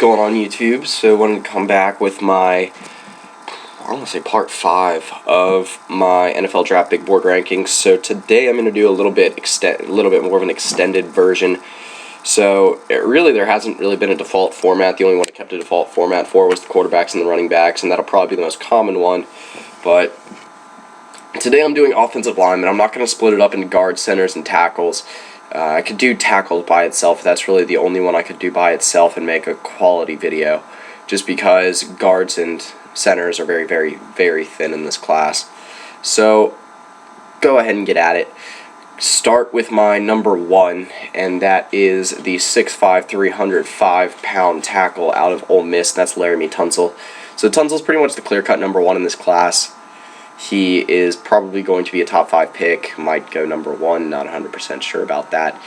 going on YouTube? So I wanted to come back with my, I want to say part 5 of my NFL Draft Big Board rankings. So today I'm going to do a little bit more of an extended version. So there hasn't really been a default format. The only one I kept a default format for was the quarterbacks and the running backs, and that'll probably be the most common one. But today I'm doing offensive linemen. I'm not going to split it up into guards, centers, and tackles. I could do tackles by itself. That's really the only one I could do by itself and make a quality video, just because guards and centers are very, very, very thin in this class. So go ahead and get at it. Start with my number 1, and that is the 6'5", 305-pound tackle out of Ole Miss. That's Laremy Tunsil. So Tunsil's pretty much the clear-cut number 1 in this class. He is probably going to be a top 5 pick, might go number 1, not 100% sure about that.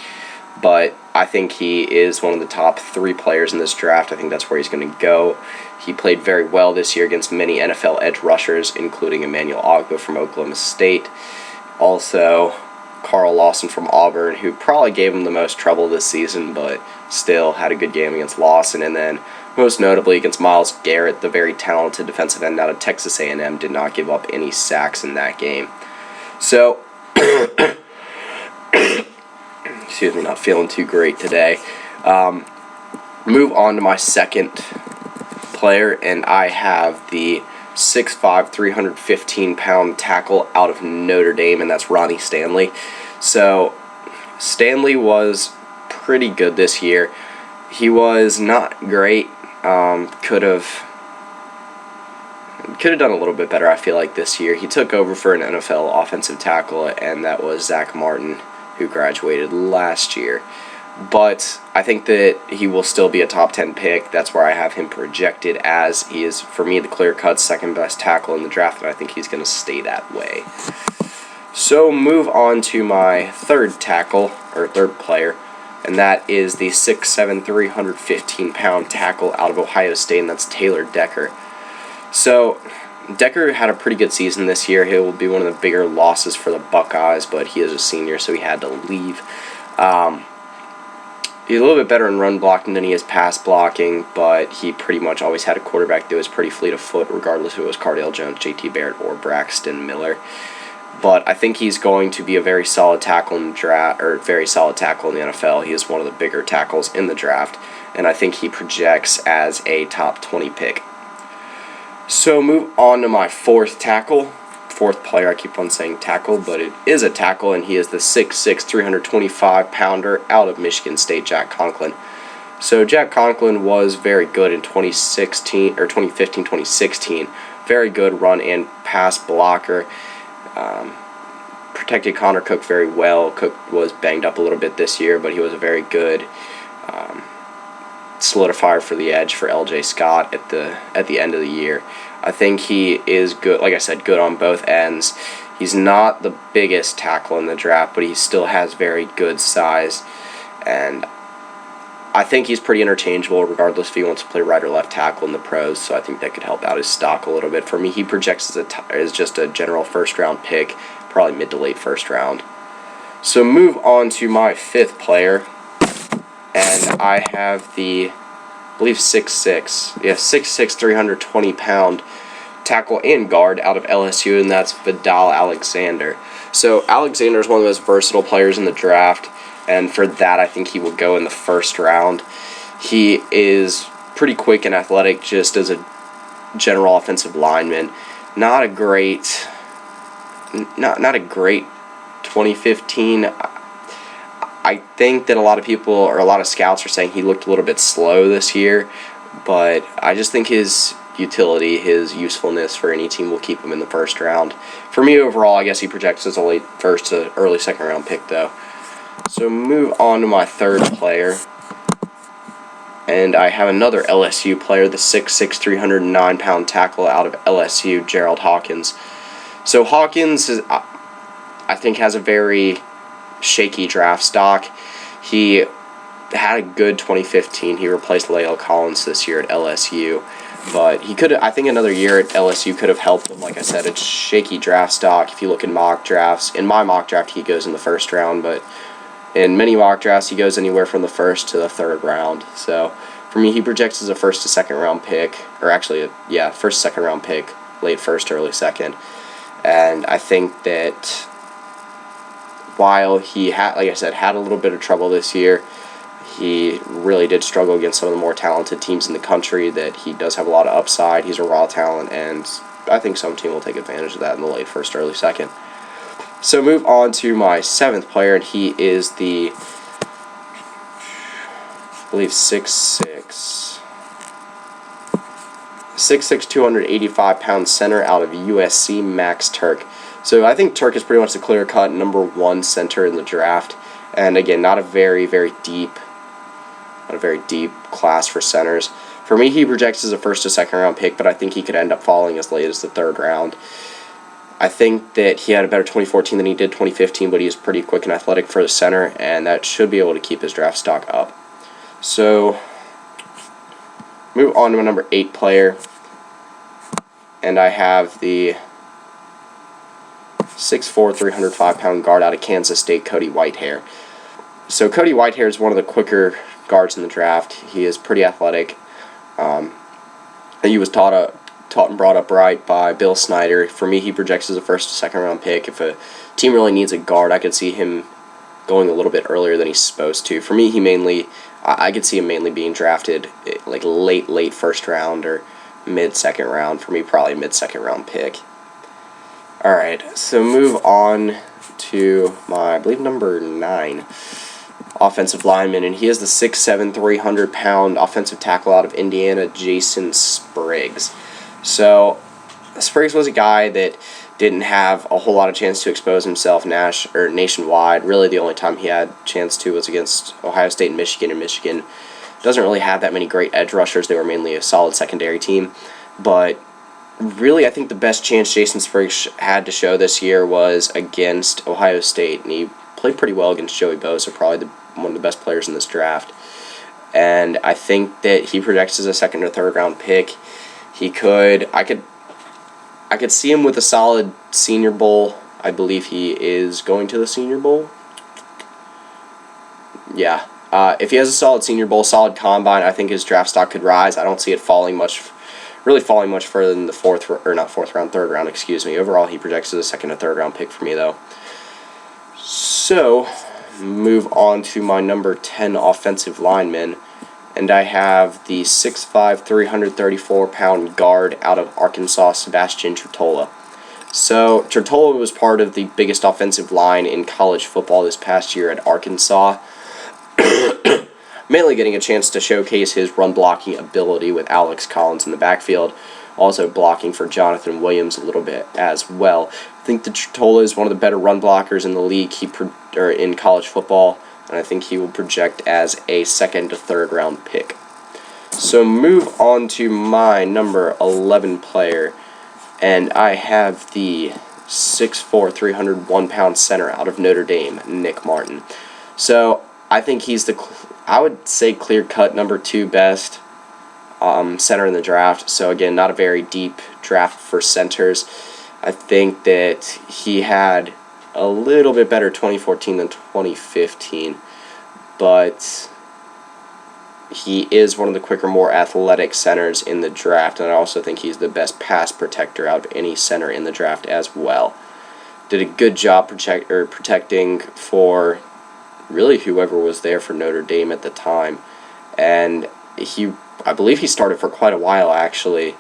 But I think he is one of the top 3 players in this draft. I think that's where he's going to go. He played very well this year against many NFL edge rushers, including Emmanuel Ogbah from Oklahoma State. Also, Carl Lawson from Auburn, who probably gave him the most trouble this season, but still had a good game against Lawson. And then, most notably, against Myles Garrett, the very talented defensive end out of Texas A&M, did not give up any sacks in that game. So, excuse me, not feeling too great today. Move on to my second player, and I have the 6'5", 315-pound tackle out of Notre Dame, and that's Ronnie Stanley. So, Stanley was pretty good this year. He was not great. Could have done a little bit better, I feel like, this year. He took over for an NFL offensive tackle, and that was Zach Martin, who graduated last year. But I think that he will still be a top 10 pick. That's where I have him projected as. He is, for me, the clear-cut second best tackle in the draft, and I think he's going to stay that way. So move on to my third player, and that is the 6'7", 315-pound tackle out of Ohio State, and that's Taylor Decker. So Decker had a pretty good season this year. He will be one of the bigger losses for the Buckeyes, but he is a senior, so he had to leave. He's a little bit better in run blocking than he is pass blocking, but he pretty much always had a quarterback that was pretty fleet of foot, regardless if it was Cardale Jones, JT Barrett, or Braxton Miller. But I think he's going to be a very solid tackle in the draft, or very solid tackle in the NFL. He is one of the bigger tackles in the draft, and I think he projects as a top 20 pick. So move on to my fourth player. I keep on saying tackle, but it is a tackle, and he is the 6'6", 325-pounder out of Michigan State, Jack Conklin. So Jack Conklin was very good in 2015-2016. Very good run and pass blocker. Protected Connor Cook very well. Cook was banged up a little bit this year, but he was a very good solidifier for the edge for LJ Scott at the end of the year. I think he is good, like I said, good on both ends. He's not the biggest tackle in the draft, but he still has very good size, and I think he's pretty interchangeable regardless if he wants to play right or left tackle in the pros, so I think that could help out his stock a little bit. For me, he projects as just a general first-round pick, probably mid to late first round. So move on to my fifth player, and I have the, I believe 6'6", 320-pound tackle and guard out of LSU, and that's Vidal Alexander. So Alexander is one of the most versatile players in the draft, and for that I think he will go in the first round. He is pretty quick and athletic just as a general offensive lineman. Not a great 2015. I think that a lot of people, or a lot of scouts, are saying he looked a little bit slow this year, but I just think his utility, his usefulness for any team will keep him in the first round. For me, overall, I guess he projects as a late first to early second round pick, though. So move on to my third player, and I have another LSU player, the 6'6", 309-pound tackle out of LSU, Gerald Hawkins. So Hawkins, I think, has a very shaky draft stock. He had a good 2015. He replaced La'el Collins this year at LSU. But he could, I think another year at LSU could have helped him. Like I said, it's shaky draft stock. If you look in mock drafts, in my mock draft, he goes in the first round, but in many mock drafts, he goes anywhere from the first to the third round. So For me, he projects as a first to second round pick, or actually, yeah, first second round pick, late first, early second. And I think that while he had, like I said, had a little bit of trouble this year, he really did struggle against some of the more talented teams in the country, that he does have a lot of upside. He's a raw talent, and I think some team will take advantage of that in the late first, early second. So move on to my 7th player, and he is the, I believe, 6'6", 285-pound center out of USC, Max Turk. So I think Turk is pretty much the clear-cut number 1 center in the draft. And again, not a very deep class for centers. For me, he projects as a first to second round pick, but I think he could end up falling as late as the 3rd round. I think that he had a better 2014 than he did 2015, but he is pretty quick and athletic for the center, and that should be able to keep his draft stock up. So, move on to my number 8 player, and I have the 6'4", 305-pound guard out of Kansas State, Cody Whitehair. So Cody Whitehair is one of the quicker guards in the draft. He is pretty athletic. He was taught and brought up right by Bill Snyder. For me, he projects as a first to second round pick. If a team really needs a guard, I could see him going a little bit earlier than he's supposed to. For me, I could see him mainly being drafted like late first round or mid-second round. For me, probably mid-second round pick. Alright, so move on to my, I believe, number 9 offensive lineman, and he is the 6'7", 300-pound offensive tackle out of Indiana, Jason Spriggs. So, Spriggs was a guy that didn't have a whole lot of chance to expose himself nationwide. Really, the only time he had a chance to was against Ohio State and Michigan doesn't really have that many great edge rushers. They were mainly a solid secondary team. But really, I think the best chance Jason Spriggs had to show this year was against Ohio State, and he played pretty well against Joey Bosa, probably one of the best players in this draft. And I think that he projects as a second or third round pick. I could see him with a solid Senior Bowl. I believe he is going to the Senior Bowl. Yeah. If he has a solid Senior Bowl, solid combine, I think his draft stock could rise. I don't see it falling much further than the third round, excuse me. Overall, he projects as a second or third round pick for me, though. So, move on to my number 10 offensive lineman, and I have the 6'5", 334-pound guard out of Arkansas, Sebastian Tretola. So, Tretola was part of the biggest offensive line in college football this past year at Arkansas, mainly getting a chance to showcase his run-blocking ability with Alex Collins in the backfield, also blocking for Jonathan Williams a little bit as well. I think that Tretola is one of the better run blockers in the league in college football, and I think he will project as a second to third round pick. So move on to my number 11 player, and I have the 6'4", 301-pound center out of Notre Dame, Nick Martin. So I think he's I would say clear-cut number 2 best center in the draft. So again, not a very deep draft for centers. I think that he had a little bit better 2014 than 2015, but he is one of the quicker, more athletic centers in the draft, and I also think he's the best pass protector out of any center in the draft as well. Did a good job protecting for really whoever was there for Notre Dame at the time, and I believe he started for quite a while, actually.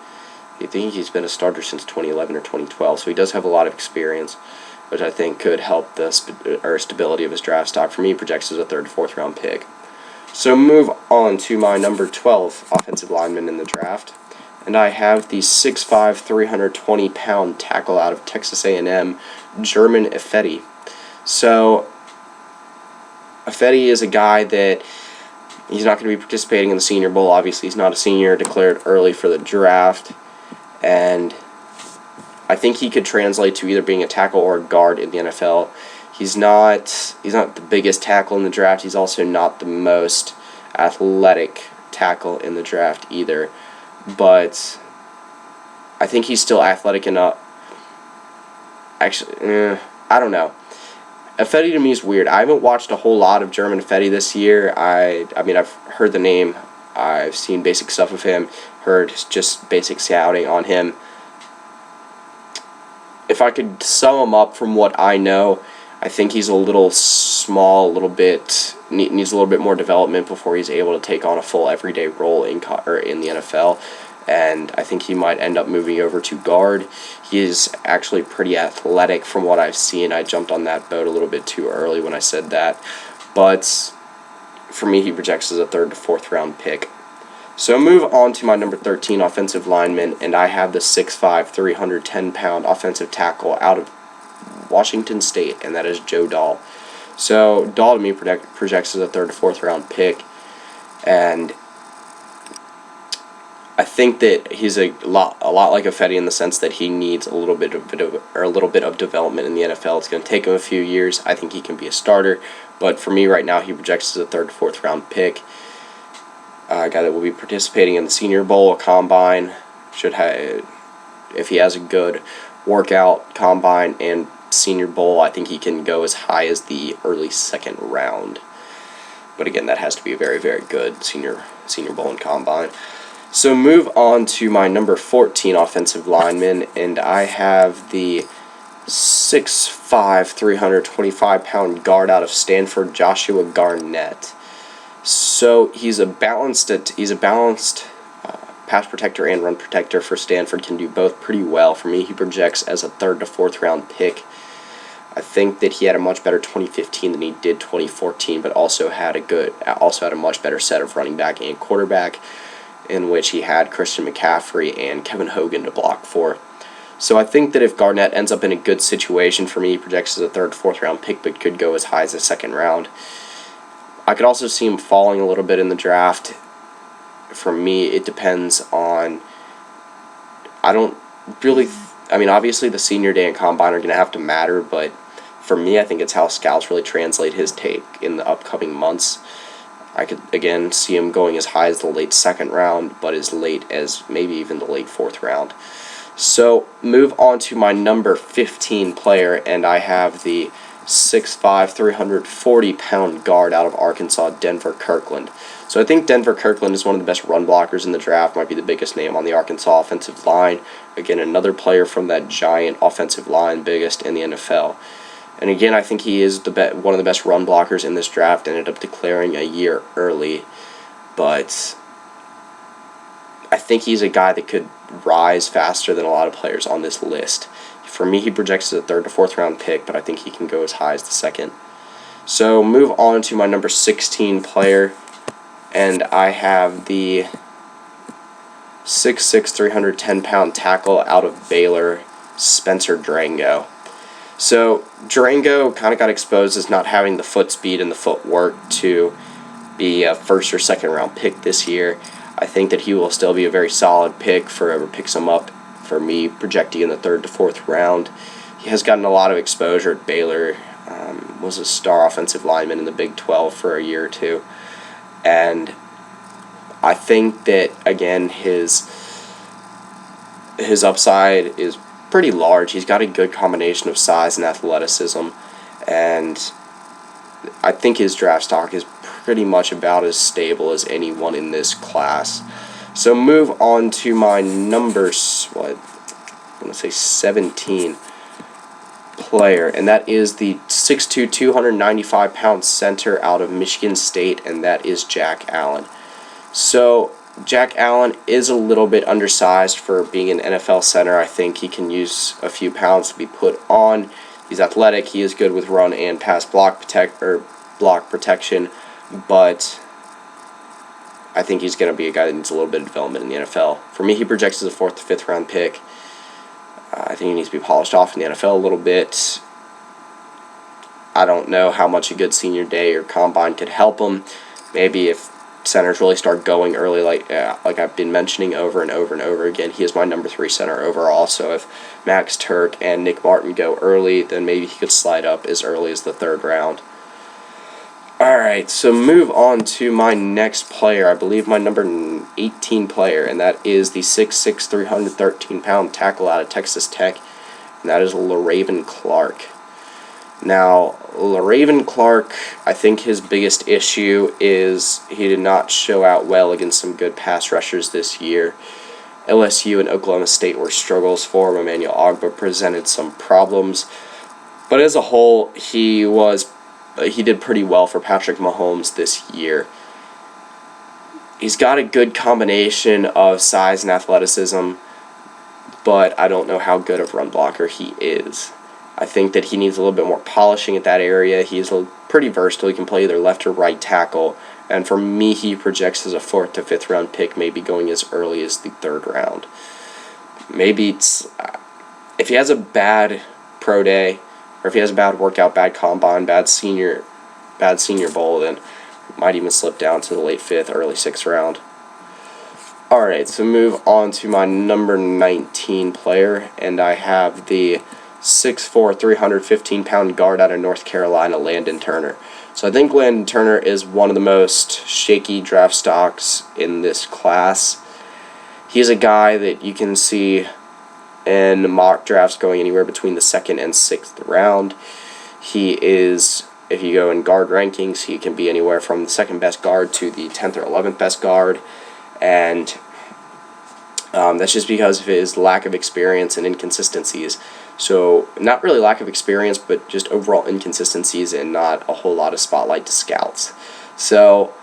I think he's been a starter since 2011 or 2012, so he does have a lot of experience, which I think could help the stability of his draft stock. For me, he projects as a third, fourth round pick. So move on to my number 12 offensive lineman in the draft, and I have the 6'5", 320-pound tackle out of Texas A&M, German Ifedi. So Ifedi is a guy that he's not going to be participating in the Senior Bowl. Obviously, he's not a senior, declared early for the draft. And I think he could translate to either being a tackle or a guard in the NFL. He's not the biggest tackle in the draft. He's also not the most athletic tackle in the draft either. But I think he's still athletic enough. Actually, I don't know. Ifedi to me is weird. I haven't watched a whole lot of German Ifedi this year. I mean, I've heard the name I've seen basic stuff of him, heard just basic scouting on him. If I could sum him up from what I know, I think he's a little small, a little bit needs a little bit more development before he's able to take on a full everyday role in the NFL. And I think he might end up moving over to guard. He is actually pretty athletic from what I've seen. I jumped on that boat a little bit too early when I said that. But for me, he projects as a 3rd to 4th round pick. So move on to my number 13 offensive lineman, and I have the 6'5", 310-pound offensive tackle out of Washington State, and that is Joe Dahl. So Dahl to me projects as a 3rd to 4th round pick, and I think that he's a lot like Ifedi in the sense that he needs a little bit of development in the NFL. It's going to take him a few years. I think he can be a starter, but for me right now, he projects as a 3rd to 4th round pick. A guy that will be participating in the Senior Bowl, a combine. Should have, if he has a good workout, combine, and Senior Bowl, I think he can go as high as the early 2nd round. But again, that has to be a very, very good Senior Bowl and combine. So move on to my number 14 offensive lineman, and I have the 6'5", 325-pound guard out of Stanford, Joshua Garnett. So he's a balanced pass protector and run protector for Stanford, can do both pretty well. For me, he projects as a 3rd to 4th round pick. I think that he had a much better 2015 than he did 2014, but also had a much better set of running back and quarterback, in which he had Christian McCaffrey and Kevin Hogan to block for. So I think that if Garnett ends up in a good situation, for me, he projects as a 3rd to 4th round pick, but could go as high as the 2nd round. I could also see him falling a little bit in the draft. For me, it depends on... obviously the senior day and combine are going to have to matter, but for me, I think it's how scouts really translate his tape in the upcoming months. I could, again, see him going as high as the late 2nd round, but as late as maybe even the late 4th round. So, move on to my number 15 player, and I have the 6'5", 340-pound guard out of Arkansas, Denver Kirkland. So I think Denver Kirkland is one of the best run blockers in the draft, might be the biggest name on the Arkansas offensive line. Again, another player from that giant offensive line, biggest in the NFL. And again, I think he is one of the best run blockers in this draft, ended up declaring a year early. But I think he's a guy that could rise faster than a lot of players on this list. For me, he projects as a 3rd to 4th round pick, but I think he can go as high as the 2nd. So move on to my number 16 player, and I have the 6'6", 310-pound tackle out of Baylor, Spencer Drango. So Drango kind of got exposed as not having the foot speed and the footwork to be a 1st or 2nd round pick this year. I think that he will still be a very solid pick for whoever picks him up. For me, projecting in the 3rd to 4th round. He has gotten a lot of exposure at Baylor. Was a star offensive lineman in the Big 12 for a year or two. And I think that, again, his upside is pretty large. He's got a good combination of size and athleticism, and I think his draft stock is pretty much about as stable as anyone in this class. So move on to my number 17 player, and that is the 6'2", 295-pound center out of Michigan State, and that is Jack Allen. So Jack Allen is a little bit undersized for being an NFL center. I think he can use a few pounds to be put on. He's athletic. He is good with run and pass block protection, but I think he's going to be a guy that needs a little bit of development in the NFL. For me, he projects as a 4th to 5th round pick. I think he needs to be polished off in the NFL a little bit. I don't know how much a good senior day or combine could help him. Maybe if centers really start going early, like I've been mentioning over and over and over again, he is my number 3 center overall. So if Max Turk and Nick Martin go early, then maybe he could slide up as early as the 3rd round. Alright, so move on to my next player, I believe my number 18 player, and that is the 6'6", 313-pound tackle out of Texas Tech, and that is LaRaven Clark. Now, Raven Clark, I think his biggest issue is he did not show out well against some good pass rushers this year. LSU and Oklahoma State were struggles for him. Emmanuel Ogbah presented some problems. But as a whole, he did pretty well for Patrick Mahomes this year. He's got a good combination of size and athleticism, but I don't know how good of a run blocker he is. I think that he needs a little bit more polishing at that area. He's pretty versatile. He can play either left or right tackle. And for me, he projects as a 4th to 5th round pick, maybe going as early as the 3rd round. Maybe if he has a bad pro day, or if he has a bad workout, bad combine, bad senior bowl, then might even slip down to the late 5th, early 6th round. Alright, so move on to my number 19 player, and I have the 6'4", 315-pound guard out of North Carolina, Landon Turner. So I think Landon Turner is one of the most shaky draft stocks in this class. He's a guy that you can see in mock drafts going anywhere between the 2nd and 6th round. He is, if you go in guard rankings, he can be anywhere from the 2nd best guard to the 10th or 11th best guard. And that's just because of his lack of experience and inconsistencies. So, not really lack of experience, but just overall inconsistencies and not a whole lot of spotlight to scouts. So,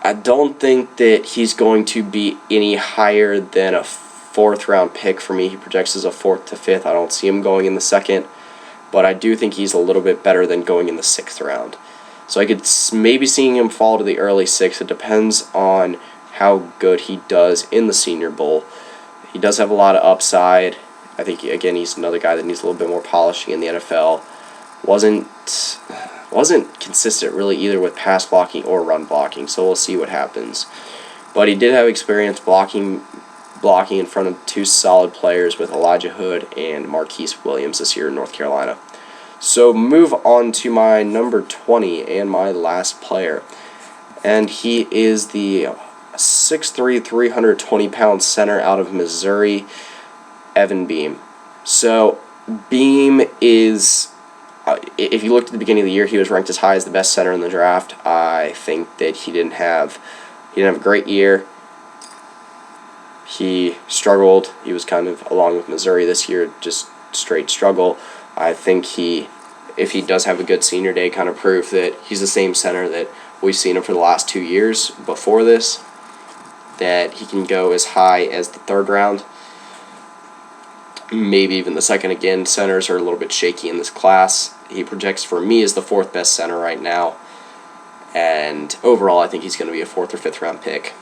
I don't think that he's going to be any higher than a 4th round pick for me. He projects as a 4th to 5th. I don't see him going in the 2nd, but I do think he's a little bit better than going in the 6th round. So I could maybe seeing him fall to the early 6th. It depends on how good he does in the Senior Bowl. He does have a lot of upside. I think, again, he's another guy that needs a little bit more polishing in the NFL. Wasn't consistent really either with pass blocking or run blocking, so we'll see what happens. But he did have experience blocking in front of 2 solid players with Elijah Hood and Marquise Williams this year in North Carolina. So move on to my number 20 and my last player. And he is the 6'3", 320-pound center out of Missouri, Evan Beam. So Beam is, if you looked at the beginning of the year, he was ranked as high as the best center in the draft. I think that he didn't have a great year. He struggled. He was kind of, along with Missouri this year, just straight struggle. I think if he does have a good senior day, kind of proof that he's the same center that we've seen him for the last 2 years before this, that he can go as high as the 3rd round, maybe even the 2nd. Again, centers are a little bit shaky in this class. He projects for me as the 4th best center right now, and overall I think he's going to be a 4th or 5th round pick.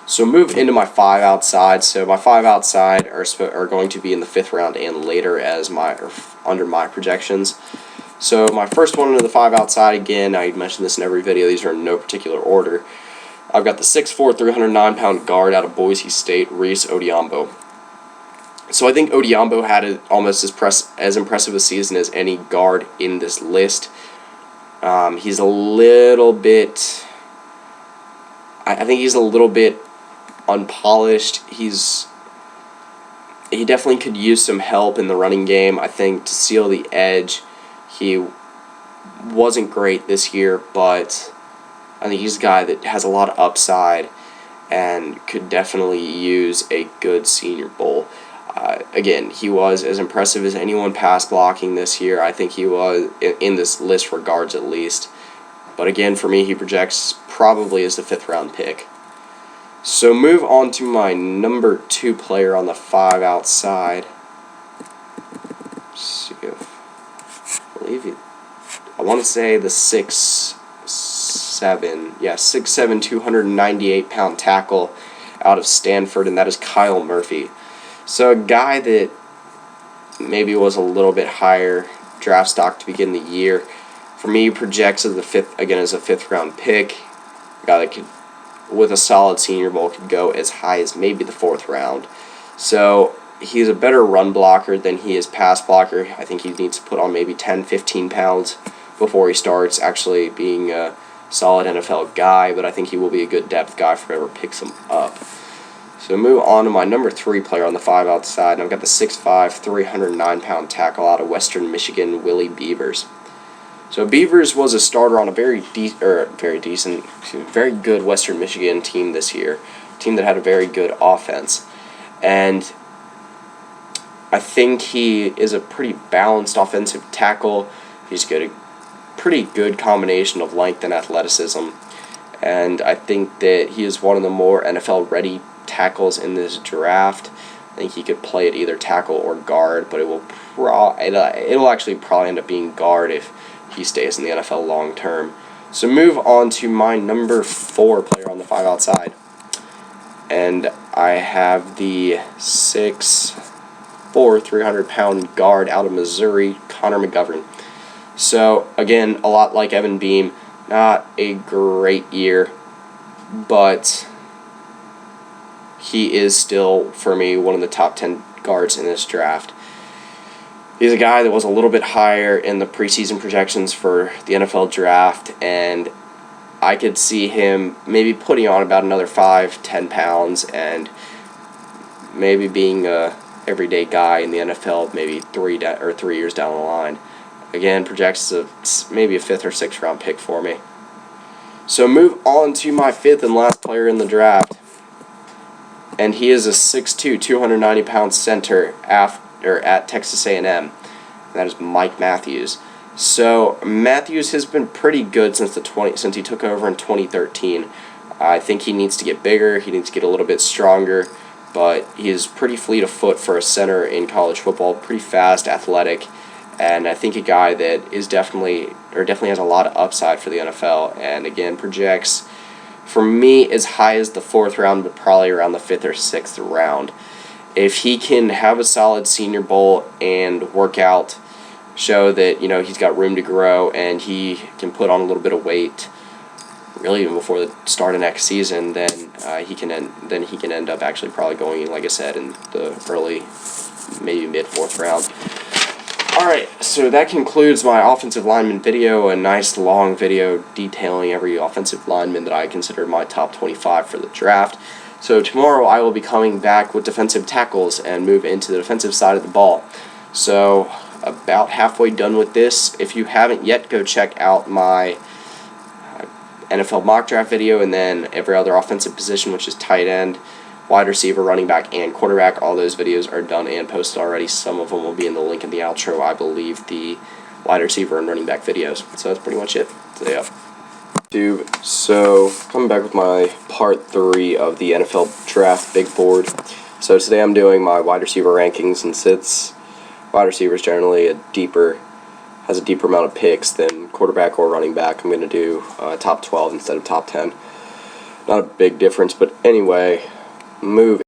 So move into my 5 outside. So my 5 outside are going to be in the 5th round and later under my projections. So my first one into the 5 outside, again, I mentioned this in every video, these are in no particular order. I've got the 6'4", 309-pound guard out of Boise State, Reese Odiombo. So I think Odiombo had almost as impressive a season as any guard in this list. He's a little bit, I think he's a little bit unpolished. He definitely could use some help in the running game. I think to seal the edge, he wasn't great this year, but I think he's a guy that has a lot of upside and could definitely use a good Senior Bowl. Again, he was as impressive as anyone pass blocking this year. I think he was in this list for guards at least. But again, for me, he projects probably as the 5th round pick. So move on to my number 2 player on the 5 outside. Let's see if I want to say the 6'7", 298-pound tackle out of Stanford, and that is Kyle Murphy. So a guy that maybe was a little bit higher draft stock to begin the year. For me, projects as the 5th round pick. A guy that could, with a solid Senior Bowl, could go as high as maybe the 4th round. So he's a better run blocker than he is pass blocker. I think he needs to put on maybe 10, 15 pounds before he starts actually being a solid NFL guy, but I think he will be a good depth guy for whoever picks him up. So move on to my number 3 player on the 5 outside, and I've got the 6'5", 309-pound tackle out of Western Michigan, Willie Beavers. So Beavers was a starter on a very good Western Michigan team this year, a team that had a very good offense, and I think he is a pretty balanced offensive tackle. He's got a pretty good combination of length and athleticism, and I think that he is one of the more NFL-ready tackles in this draft. I think he could play at either tackle or guard, but it'll actually probably end up being guard if he stays in the NFL long term. So move on to my number 4 player on the 5 outside, and I have the 6'4", 300-pound guard out of Missouri, Connor McGovern. So again, a lot like Evan Beam, not a great year, but he is still, for me, one of the top 10 guards in this draft. He's a guy that was a little bit higher in the preseason projections for the NFL draft, and I could see him maybe putting on about another 5-10 pounds and maybe being a everyday guy in the NFL maybe 3 years down the line. Again, projects maybe a 5th or 6th round pick for me. So move on to my 5th and last player in the draft, and he is a 6'2", 290-pound center at Texas A&M. And that is Mike Matthews. So Matthews has been pretty good since he took over in 2013. I think he needs to get bigger. He needs to get a little bit stronger, but he is pretty fleet of foot for a center in college football. Pretty fast, athletic, and I think a guy that is definitely has a lot of upside for the NFL. And again, projects for me as high as the 4th round, but probably around the 5th or 6th round. If he can have a solid Senior Bowl and work out, show that he's got room to grow and he can put on a little bit of weight, really even before the start of next season, then he can end up actually probably going, like I said, in the early, maybe mid 4th round. Alright, so that concludes my offensive lineman video, a nice long video detailing every offensive lineman that I consider my top 25 for the draft. So tomorrow I will be coming back with defensive tackles and move into the defensive side of the ball. So about halfway done with this. If you haven't yet, go check out my NFL mock draft video, and then every other offensive position, which is tight end, wide receiver, running back, and quarterback. All those videos are done and posted already. Some of them will be in the link in the outro, I believe, the wide receiver and running back videos. So that's pretty much it. So yeah. So coming back with my part 3 of the NFL draft big board. So today I'm doing my wide receiver rankings, and since wide receivers generally has a deeper amount of picks than quarterback or running back, I'm going to do top 12 instead of top 10. Not a big difference, but anyway, move